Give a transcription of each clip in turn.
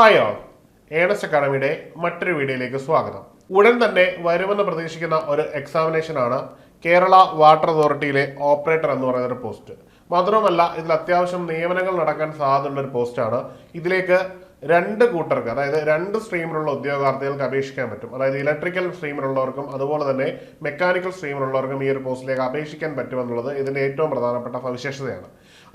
Hi all, Ernest അക്കാഡമിയുടെ മറ്റൊരു വീഡിയോയിലേക്ക് സ്വാഗതം. ഉടൻ തന്നെ വരുമെന്ന് പ്രതീക്ഷിക്കുന്ന ഒരു എക്സാമിനേഷനാണ് കേരള വാട്ടർ അതോറിറ്റിയിലെ ഓപ്പറേറ്റർ എന്ന് പറയുന്ന ഒരു പോസ്റ്റ്. മാത്രവുമല്ല, ഇതിൽ അത്യാവശ്യം നിയമനങ്ങൾ നടക്കാൻ സാധ്യതയുള്ള ഒരു പോസ്റ്റാണ്. ഇതിലേക്ക് രണ്ട് കൂട്ടർക്ക്, അതായത് രണ്ട് സ്ട്രീമിലുള്ള ഉദ്യോഗാർത്ഥികൾക്ക് അപേക്ഷിക്കാൻ പറ്റും. അതായത് ഇലക്ട്രിക്കൽ സ്ട്രീമിലുള്ളവർക്കും അതുപോലെ തന്നെ മെക്കാനിക്കൽ സ്ട്രീമിലുള്ളവർക്കും ഈ ഒരു പോസ്റ്റിലേക്ക് അപേക്ഷിക്കാൻ പറ്റുമെന്നുള്ളത് ഇതിന്റെ ഏറ്റവും പ്രധാനപ്പെട്ട സവിശേഷതയാണ്.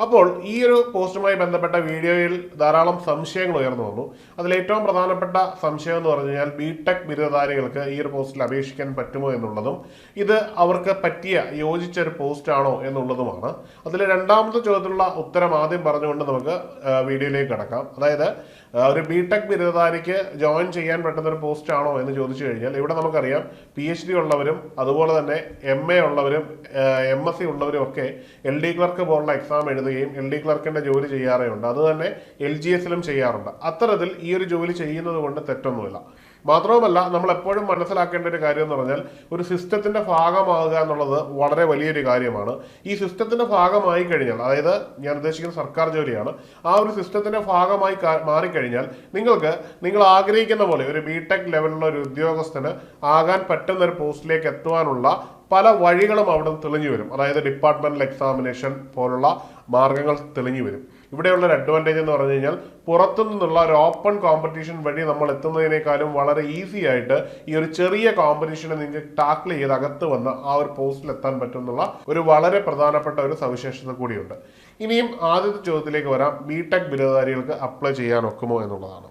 അപ്പോൾ ഈ ഒരു പോസ്റ്റുമായി ബന്ധപ്പെട്ട വീഡിയോയിൽ ധാരാളം സംശയങ്ങൾ ഉയർന്നു വന്നു. അതിൽ ഏറ്റവും പ്രധാനപ്പെട്ട സംശയം എന്ന് പറഞ്ഞു കഴിഞ്ഞാൽ ബിടെക് ബിരുദധാരികൾക്ക് ഈ ഒരു പോസ്റ്റിൽ അപേക്ഷിക്കാൻ പറ്റുമോ എന്നുള്ളതും ഇത് അവർക്ക് പറ്റിയ യോജിച്ച ഒരു പോസ്റ്റ് ആണോ എന്നുള്ളതുമാണ്. അതിൽ രണ്ടാമത്തെ ചോദ്യത്തിലുള്ള ഉത്തരം ആദ്യം പറഞ്ഞുകൊണ്ട് നമുക്ക് വീഡിയോയിലേക്ക് കടക്കാം. അതായത് ഒരു ബിടെക് ബിരുദധാരിക്ക് ജോയിൻ ചെയ്യാൻ പറ്റുന്ന ഒരു പോസ്റ്റ് ആണോ എന്ന് ചോദിച്ചു കഴിഞ്ഞാൽ ഇവിടെ നമുക്കറിയാം PhD ഉള്ളവരും അതുപോലെ തന്നെ MA ഉള്ളവരും MSc ഉള്ളവരും ഒക്കെ LD ക്ലർക്ക് പോലുള്ള എക്സാം എഴുതുകയും LD ക്ലർക്കിന്റെ ജോലി ചെയ്യാറേയുണ്ട്. അത് തന്നെ LGSലും ചെയ്യാറുണ്ട്. അത്തരത്തിൽ ഈ ഒരു ജോലി ചെയ്യുന്നത് കൊണ്ട് തെറ്റൊന്നുമില്ല. മാത്രവുമല്ല, നമ്മൾ എപ്പോഴും മനസ്സിലാക്കേണ്ട ഒരു കാര്യം എന്ന് പറഞ്ഞാൽ ഒരു സിസ്റ്റത്തിന്റെ ഭാഗമാകുക എന്നുള്ളത് വളരെ വലിയൊരു കാര്യമാണ്. ഈ സിസ്റ്റത്തിന്റെ ഭാഗമായി കഴിഞ്ഞാൽ, അതായത് ഞാൻ ഉദ്ദേശിക്കുന്ന സർക്കാർ ജോലിയാണ്, ആ ഒരു സിസ്റ്റത്തിന്റെ ഭാഗമായി മാറിക്കഴിഞ്ഞാൽ നിങ്ങൾ ആഗ്രഹിക്കുന്ന പോലെ ഒരു ബിടെക് ലെവലിലുള്ള ഒരു ഉദ്യോഗസ്ഥന് ആകാൻ പറ്റുന്ന ഒരു പോസ്റ്റിലേക്ക് എത്തുവാനുള്ള പല വഴികളും അവിടെ തെളിഞ്ഞു വരും. അതായത് ഡിപ്പാർട്ട്മെന്റൽ എക്സാമിനേഷൻ പോലുള്ള മാർഗങ്ങൾ തെളിഞ്ഞു വരും. ഇവിടെയുള്ള ഒരു അഡ്വാൻറ്റേജ് എന്ന് പറഞ്ഞു കഴിഞ്ഞാൽ പുറത്തു നിന്നുള്ള ഒരു ഓപ്പൺ കോമ്പറ്റീഷൻ വഴി നമ്മൾ എത്തുന്നതിനേക്കാളും വളരെ ഈസി ആയിട്ട് ഈ ഒരു ചെറിയ കോമ്പറ്റീഷനെ നിങ്ങൾക്ക് ടാക്കിൾ ചെയ്ത് അകത്ത് വന്ന് ആ ഒരു പോസ്റ്റിൽ എത്താൻ പറ്റുന്നുള്ള ഒരു വളരെ പ്രധാനപ്പെട്ട ഒരു സവിശേഷത കൂടിയുണ്ട്. ഇനിയും ആദ്യത്തെ ചോദ്യത്തിലേക്ക് വരാം. ബിടെക് ബിരുദധാരികൾക്ക് അപ്ലൈ ചെയ്യാൻ ഒക്കുമോ എന്നുള്ളതാണ്.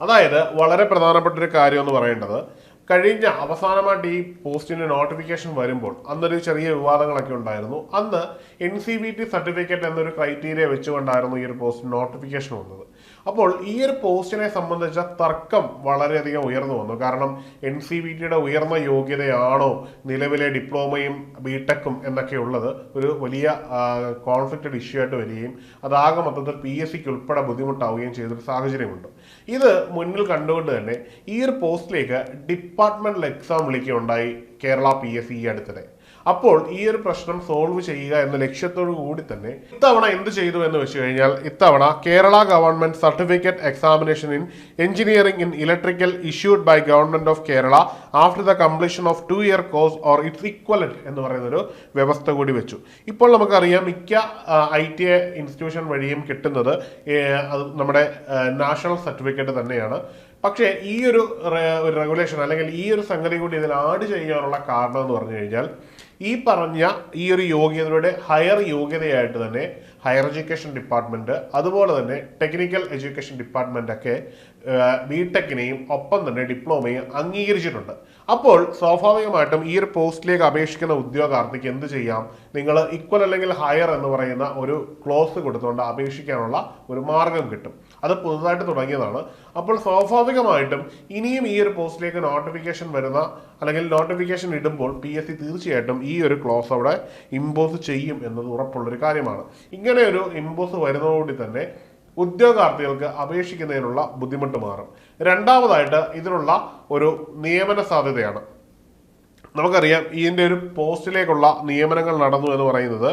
അതായത് വളരെ പ്രധാനപ്പെട്ട ഒരു കാര്യം എന്ന് പറയേണ്ടത്, കഴിഞ്ഞ അവസാനമായിട്ട് ഈ പോസ്റ്റിന്റെ നോട്ടിഫിക്കേഷൻ വരുമ്പോൾ അന്നൊരു ചെറിയ വിവാദങ്ങളൊക്കെ ഉണ്ടായിരുന്നു. അന്ന് NCVT സർട്ടിഫിക്കറ്റ് എന്നൊരു ക്രൈറ്റീരിയ വെച്ചുകൊണ്ടായിരുന്നു ഈ ഒരു പോസ്റ്റിന് നോട്ടിഫിക്കേഷൻ വന്നത്. അപ്പോൾ ഈ ഒരു പോസ്റ്റിനെ സംബന്ധിച്ച തർക്കം വളരെയധികം ഉയർന്നു വന്നു. കാരണം NCVTയുടെ ഉയർന്ന യോഗ്യതയാണോ നിലവിലെ ഡിപ്ലോമയും ബിടെക്കും എന്നൊക്കെ ഉള്ളത് ഒരു വലിയ കോൺഫ്ലിക്റ്റഡ് ഇഷ്യൂ ആയിട്ട് വരികയും അതാകെ മൊത്തത്തിൽ PSCക്ക് ഉൾപ്പെടെ ബുദ്ധിമുട്ടാവുകയും ചെയ്തൊരു സാഹചര്യമുണ്ട്. ഇത് മുന്നിൽ കണ്ടുകൊണ്ട് തന്നെ ഈ ഒരു പോസ്റ്റിലേക്ക് ഡിപ്പാർട്ട്മെന്റൽ എക്സാം വിളിക്കുകയുണ്ടായി കേരള PSC ഈ അടുത്തിടെ. അപ്പോൾ ഈ ഒരു പ്രശ്നം സോൾവ് ചെയ്യുക എന്ന ലക്ഷ്യത്തോടു കൂടി തന്നെ ഇത്തവണ എന്ത് ചെയ്തു എന്ന് വെച്ച് കഴിഞ്ഞാൽ, ഇത്തവണ Kerala government certificate examination in engineering in electrical issued by government of Kerala after the completion of 2-year course or its equivalent എന്ന് പറയുന്ന ഒരു വ്യവസ്ഥ കൂടി വെച്ചു. ഇപ്പോൾ നമുക്കറിയാം മിക്ക ITI ഇൻസ്റ്റിറ്റ്യൂഷൻ വഴിയും കിട്ടുന്നത് നമ്മുടെ നാഷണൽ സർട്ടിഫിക്കറ്റ് തന്നെയാണ്. പക്ഷേ ഈ ഒരു റെഗുലേഷൻ അല്ലെങ്കിൽ ഈ ഒരു സംഗതി കൂടി ഇതിൽ ആഡ് ചെയ്യാനുള്ള കാരണം എന്ന് പറഞ്ഞു കഴിഞ്ഞാൽ, ഈ പറഞ്ഞ ഈ ഒരു യോഗ്യതയുടെ ഹയർ യോഗ്യതയായിട്ട് തന്നെ ഹയർ എഡ്യൂക്കേഷൻ ഡിപ്പാർട്ട്മെന്റ് അതുപോലെ തന്നെ ടെക്നിക്കൽ എഡ്യൂക്കേഷൻ ഡിപ്പാർട്ട്മെന്റ് ഒക്കെ ബിടെക്കിനെയും ഒപ്പം തന്നെ ഡിപ്ലോമയും അംഗീകരിച്ചിട്ടുണ്ട്. അപ്പോൾ സ്വാഭാവികമായിട്ടും ഈ ഒരു പോസ്റ്റിലേക്ക് അപേക്ഷിക്കുന്ന ഉദ്യോഗാർത്ഥിക്ക് എന്ത് ചെയ്യാം? നിങ്ങൾ ഈക്വൽ അല്ലെങ്കിൽ ഹയർ എന്ന് പറയുന്ന ഒരു ക്ലോസ് കൊടുത്തുകൊണ്ട് അപേക്ഷിക്കാനുള്ള ഒരു മാർഗം കിട്ടും. അത് പുതുതായിട്ട് തുടങ്ങിയതാണ്. അപ്പോൾ സ്വാഭാവികമായിട്ടും ഇനിയും ഈ ഒരു പോസ്റ്റിലേക്ക് നോട്ടിഫിക്കേഷൻ വരുന്ന അല്ലെങ്കിൽ നോട്ടിഫിക്കേഷൻ ഇടുമ്പോൾ PSC തീർച്ചയായിട്ടും ഈ ഒരു ക്ലോസ് അവിടെ ഇമ്പോസ് ചെയ്യും എന്നത് ഉറപ്പുള്ളൊരു കാര്യമാണ്. ഇങ്ങനെ ഒരു ഇമ്പോസ് വരുന്നതോടുകൂടി തന്നെ ഉദ്യോഗാർത്ഥികൾക്ക് അപേക്ഷിക്കുന്നതിനുള്ള ബുദ്ധിമുട്ട് മാറും. രണ്ടാമതായിട്ട് ഇതിനുള്ള ഒരു നിയമന സാധ്യതയാണ്. നമുക്കറിയാം ഇതിൻ്റെ ഒരു പോസ്റ്റിലേക്കുള്ള നിയമനങ്ങൾ നടന്നു എന്ന് പറയുന്നത്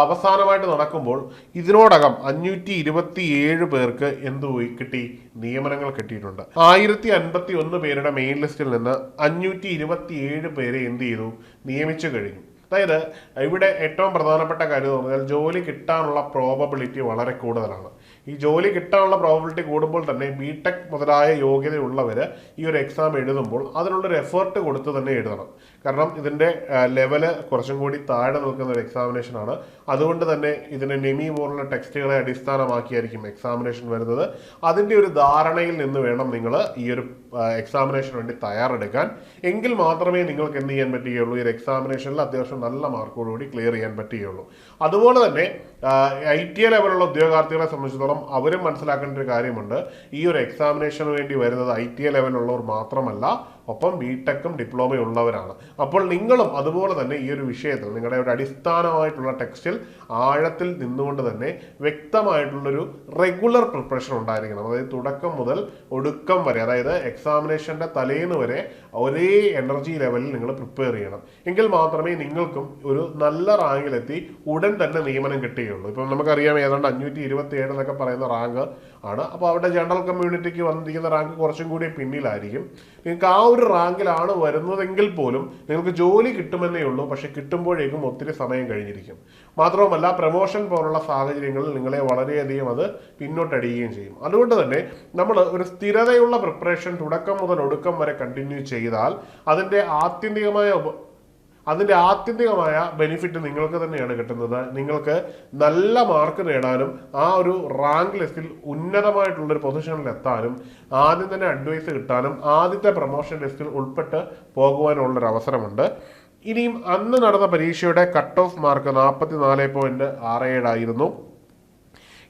അവസാനമായിട്ട് നടക്കുമ്പോൾ ഇതിനോടകം 527 പേർക്ക് കിട്ടി? നിയമനങ്ങൾ കിട്ടിയിട്ടുണ്ട്. 1051 പേരുടെ മെയിൻ ലിസ്റ്റിൽ നിന്ന് 527 പേരെ എന്ത് ചെയ്തു? നിയമിച്ചു കഴിഞ്ഞു. അതായത് ഇവിടെ ഏറ്റവും പ്രധാനപ്പെട്ട കാര്യം എന്ന് പറഞ്ഞാൽ ജോലി കിട്ടാനുള്ള പ്രോബബിലിറ്റി വളരെ കൂടുതലാണ്. ഈ ജോലി കിട്ടാനുള്ള പ്രോബബിലിറ്റി കൂടുമ്പോൾ തന്നെ ബിടെക് മുതലായ യോഗ്യതയുള്ളവർ ഈ ഒരു എക്സാം എഴുതുമ്പോൾ അതിനുള്ളൊരു എഫേർട്ട് കൊടുത്ത് തന്നെ എഴുതണം. കാരണം ഇതിൻ്റെ ലെവല് കുറച്ചും കൂടി താഴെ നിൽക്കുന്ന ഒരു എക്സാമിനേഷനാണ്. അതുകൊണ്ട് തന്നെ ഇതിന് നെമി പോലുള്ള ടെക്സ്റ്റുകളെ അടിസ്ഥാനമാക്കിയായിരിക്കും എക്സാമിനേഷൻ വരുന്നത്. അതിൻ്റെ ഒരു ധാരണയിൽ നിന്ന് വേണം നിങ്ങൾ ഈ ഒരു എക്സാമിനേഷന് വേണ്ടി തയ്യാറെടുക്കാൻ. എങ്കിൽ മാത്രമേ നിങ്ങൾക്ക് എന്ത് ചെയ്യാൻ പറ്റുകയുള്ളൂ? ഈ ഒരു എക്സാമിനേഷനിൽ അത്യാവശ്യം നല്ല മാർക്കോടുകൂടി ക്ലിയർ ചെയ്യാൻ പറ്റുകയുള്ളൂ. അതുപോലെ തന്നെ ITI ലെവലുള്ള ഉദ്യോഗാർത്ഥികളെ സംബന്ധിച്ചിടത്തോളം അവരും മനസ്സിലാക്കേണ്ട ഒരു കാര്യമുണ്ട്. ഈ ഒരു എക്സാമിനേഷന് വേണ്ടി വരുന്നത് ITI ലെവലിലുള്ളവർ മാത്രമല്ല, ഒപ്പം ബിടെക്കും ഡിപ്ലോമയും ഉള്ളവരാണ്. അപ്പോൾ നിങ്ങളും അതുപോലെ തന്നെ ഈ ഒരു വിഷയത്തിൽ നിങ്ങളുടെ ഒരു അടിസ്ഥാനമായിട്ടുള്ള ടെക്സ്റ്റിൽ ആഴത്തിൽ നിന്നുകൊണ്ട് തന്നെ വ്യക്തമായിട്ടുള്ളൊരു റെഗുലർ പ്രിപ്പറേഷൻ ഉണ്ടായിരിക്കണം. അതായത് തുടക്കം മുതൽ ഒടുക്കം വരെ, അതായത് എക്സാമിനേഷന്റെ തലേന്ന് വരെ ഒരേ എനർജി ലെവലിൽ നിങ്ങൾ പ്രിപ്പയർ ചെയ്യണം. എങ്കിൽ മാത്രമേ നിങ്ങൾക്കും ഒരു നല്ല റാങ്കിലെത്തി ഉടൻ തന്നെ നിയമനം കിട്ടുകയുള്ളൂ. ഇപ്പം നമുക്കറിയാം ഏതാണ്ട് 527 എന്നൊക്കെ പറയുന്ന റാങ്ക് ആണ്. അപ്പോൾ അവിടെ ജനറൽ കമ്മ്യൂണിറ്റിക്ക് വന്നിരിക്കുന്ന റാങ്ക് കുറച്ചും കൂടി പിന്നിലായിരിക്കും. നിങ്ങൾക്ക് ആ ഒരു റാങ്കിലാണ് വരുന്നതെങ്കിൽ പോലും നിങ്ങൾക്ക് ജോലി കിട്ടുമെന്നേ ഉള്ളൂ. പക്ഷെ കിട്ടുമ്പോഴേക്കും ഒത്തിരി സമയം കഴിഞ്ഞിരിക്കും. മാത്രവുമല്ല പ്രമോഷൻ പോലുള്ള സാഹചര്യങ്ങളിൽ നിങ്ങളെ വളരെയധികം അത് പിന്നോട്ടടിയുകയും ചെയ്യും. അതുകൊണ്ട് തന്നെ നമ്മൾ ഒരു സ്ഥിരതയുള്ള പ്രിപ്പറേഷൻ തുടക്കം മുതൽ ഒടുക്കം വരെ കണ്ടിന്യൂ ചെയ്താൽ അതിൻ്റെ ആത്യന്തികമായ ബെനിഫിറ്റ് നിങ്ങൾക്ക് തന്നെയാണ് കിട്ടുന്നത്. നിങ്ങൾക്ക് നല്ല മാർക്ക് നേടാനും ആ ഒരു റാങ്ക് ലിസ്റ്റിൽ ഉന്നതമായിട്ടുള്ളൊരു പൊസിഷനിൽ എത്താനും ആദ്യം തന്നെ അഡ്വൈസ് കിട്ടാനും ആദ്യത്തെ പ്രൊമോഷൻ ലിസ്റ്റിൽ ഉൾപ്പെട്ട് പോകുവാനുള്ളൊരു അവസരമുണ്ട്. ഇനിയും അന്ന് നടന്ന പരീക്ഷയുടെ കട്ട് ഓഫ് മാർക്ക് 44.67 ആയിരുന്നു.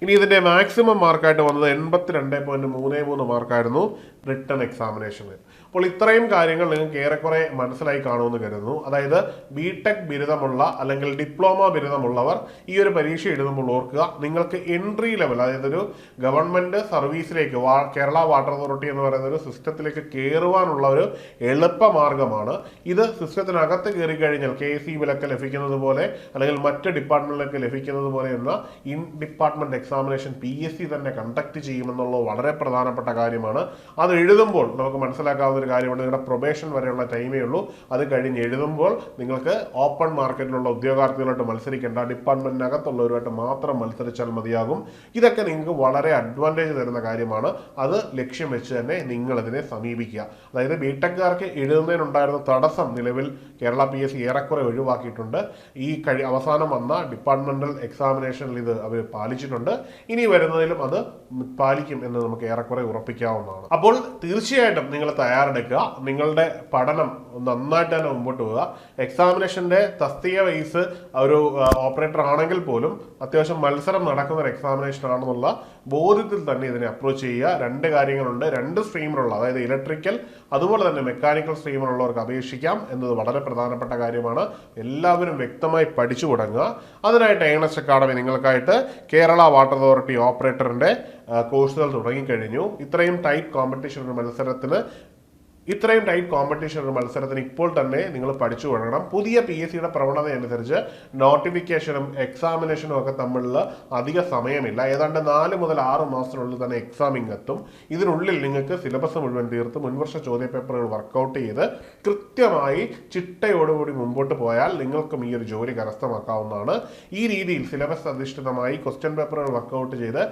ഇനി ഇതിൻ്റെ മാക്സിമം മാർക്കായിട്ട് വന്നത് 82.33 മാർക്കായിരുന്നു റിട്ടൺ എക്സാമിനേഷനിൽ. അപ്പോൾ ഇത്രയും കാര്യങ്ങൾ നിങ്ങൾക്ക് ഏറെക്കുറെ മനസ്സിലായി കാണുമെന്ന് കരുതുന്നു. അതായത് ബിടെക് ബിരുദമുള്ള അല്ലെങ്കിൽ ഡിപ്ലോമ ബിരുദമുള്ളവർ ഈ ഒരു പരീക്ഷ എഴുതുമ്പോൾ ഓർക്കുക, നിങ്ങൾക്ക് എൻട്രി ലെവൽ, അതായത് ഒരു ഗവൺമെന്റ് സർവീസിലേക്ക് കേരള വാട്ടർ അതോറിറ്റി എന്ന് പറയുന്ന ഒരു സിസ്റ്റത്തിലേക്ക് കയറുവാനുള്ള ഒരു എളുപ്പമാർഗമാണ് ഇത്. സിസ്റ്റത്തിനകത്ത് കയറി കഴിഞ്ഞാൽ KSE-ബിലൊക്കെ ലഭിക്കുന്നത് പോലെ അല്ലെങ്കിൽ മറ്റ് ഡിപ്പാർട്ട്മെന്റിലൊക്കെ ലഭിക്കുന്നത് പോലെയുള്ള ഇൻ ഡിപ്പാർട്ട്മെന്റ് എക്സാമിനേഷൻ PSC തന്നെ കണ്ടക്ട് ചെയ്യുമെന്നുള്ളത് വളരെ പ്രധാനപ്പെട്ട കാര്യമാണ്. അത് എഴുതുമ്പോൾ നമുക്ക് മനസ്സിലാക്കാവുന്ന ഒരു കാര്യമാണ്, നിങ്ങളുടെ പ്രൊബേഷൻ വരെയുള്ള ടൈമേ ഉള്ളൂ. അത് കഴിഞ്ഞ് എഴുതുമ്പോൾ നിങ്ങൾക്ക് ഓപ്പൺ മാർക്കറ്റിലുള്ള ഉദ്യോഗാർത്ഥികളായിട്ട് മത്സരിക്കേണ്ട, ഡിപ്പാർട്ട്മെന്റിനകത്തുള്ളവരുമായിട്ട് മാത്രം മത്സരിച്ചാൽ മതിയാകും. ഇതൊക്കെ നിങ്ങൾക്ക് വളരെ അഡ്വാൻറ്റേജ് തരുന്ന കാര്യമാണ്. അത് ലക്ഷ്യം വെച്ച് തന്നെ നിങ്ങൾ ഇതിനെ സമീപിക്കുക. അതായത് ബിടെക്കാർക്ക് എഴുതുന്നതിനുണ്ടായിരുന്ന തടസ്സം നിലവിൽ കേരള PSC ഏറെക്കുറെ ഒഴിവാക്കിയിട്ടുണ്ട്. ഈ അവസാനം വന്ന ഡിപ്പാർട്ട്മെന്റൽ എക്സാമിനേഷനിൽ ഇത് അവർ പാലിച്ചിട്ടുണ്ട്. ഇനി വരുന്നതിലും അത് പാലിക്കും എന്ന് നമുക്ക് ഏറെക്കുറെ ഉറപ്പിക്കാവുന്നതാണ്. അപ്പോൾ തീർച്ചയായിട്ടും നിങ്ങൾ തയ്യാറെടുക്കുക. നിങ്ങളുടെ പഠനം നന്നായിട്ട് തന്നെ മുമ്പോട്ട് പോവുക. എക്സാമിനേഷന്റെ തസ്തിക വൈസ് ഒരു ഓപ്പറേറ്റർ ആണെങ്കിൽ പോലും അത്യാവശ്യം മത്സരം നടക്കുന്ന ഒരു എക്സാമിനേഷൻ ആണെന്നുള്ള ബോധ്യത്തിൽ തന്നെ ഇതിനെ അപ്രോച്ച് ചെയ്യുക. 2 കാര്യങ്ങളുണ്ട്. 2 സ്ട്രീമിലുള്ള, അതായത് ഇലക്ട്രിക്കൽ അതുപോലെ തന്നെ മെക്കാനിക്കൽ സ്ട്രീമിലുള്ളവർക്ക് അപേക്ഷിക്കാം എന്നത് വളരെ പ്രധാനപ്പെട്ട കാര്യമാണ്. എല്ലാവരും വ്യക്തമായി പഠിച്ചു തുടങ്ങുക. അതിനായിട്ട് ഏണസ്റ്റ് അക്കാഡമി നിങ്ങൾക്കായിട്ട് കേരള വാട്ടർ അതോറിറ്റി ഓപ്പറേറ്ററിന്റെ കോഴ്സുകൾ തുടങ്ങിക്കഴിഞ്ഞു. ഇത്രയും ടൈറ്റ് കോമ്പറ്റീഷൻ ഒരു മത്സരത്തിന് ഇപ്പോൾ തന്നെ നിങ്ങൾ പഠിച്ചു തുടങ്ങണം. പുതിയ PSCയുടെ പ്രവണത അനുസരിച്ച് നോട്ടിഫിക്കേഷനും എക്സാമിനേഷനും ഒക്കെ തമ്മിലുള്ള അധിക സമയമില്ല. ഏതാണ്ട് 4 മുതൽ 6 മാസത്തിനുള്ളിൽ തന്നെ എക്സാമിങ് എത്തും. ഇതിനുള്ളിൽ നിങ്ങൾക്ക് സിലബസ് മുഴുവൻ തീർത്ത് മുൻവർഷ ചോദ്യപേപ്പറുകൾ വർക്കൗട്ട് ചെയ്ത് കൃത്യമായി ചിട്ടയോടുകൂടി മുമ്പോട്ട് പോയാൽ നിങ്ങൾക്കും ഈ ഒരു ജോലി കരസ്ഥമാക്കാവുന്നതാണ്. ഈ രീതിയിൽ സിലബസ് അധിഷ്ഠിതമായി ക്വസ്റ്റ്യൻ പേപ്പറുകൾ വർക്കൗട്ട് ചെയ്ത്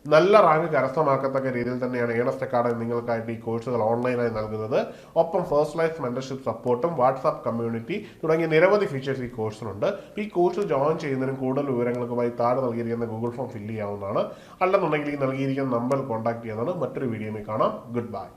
നല്ല റാങ്ക് കരസ്ഥമാക്കത്തക്ക രീതിയിൽ തന്നെയാണ് ഏണസ്റ്റ് അക്കാഡമി നിങ്ങൾക്കായിട്ട് ഈ കോഴ്സുകൾ ഓൺലൈനായി നൽകുന്നത്. ഒപ്പം ഫസ്റ്റ് ലൈഫ് മെന്റർഷിപ്പ് സപ്പോർട്ടും വാട്സാപ്പ് കമ്മ്യൂണിറ്റി തുടങ്ങിയ നിരവധി ഫീച്ചേഴ്സ് ഈ കോഴ്സിനുണ്ട്. ഈ കോഴ്സ് ജോയിൻ ചെയ്യുന്നതിനും കൂടുതൽ വിവരങ്ങൾക്കുമായി താഴെ നൽകിയിരിക്കുന്ന ഗൂഗിൾ ഫോം ഫില്ല് ചെയ്യാവുന്നതാണ്. അല്ലെന്നുണ്ടെങ്കിൽ ഈ നൽകിയിരിക്കുന്ന നമ്പറിൽ കോൺടാക്ട് ചെയ്യുന്നതാണ്. മറ്റൊരു വീഡിയോയിൽ കാണാം. Good bye.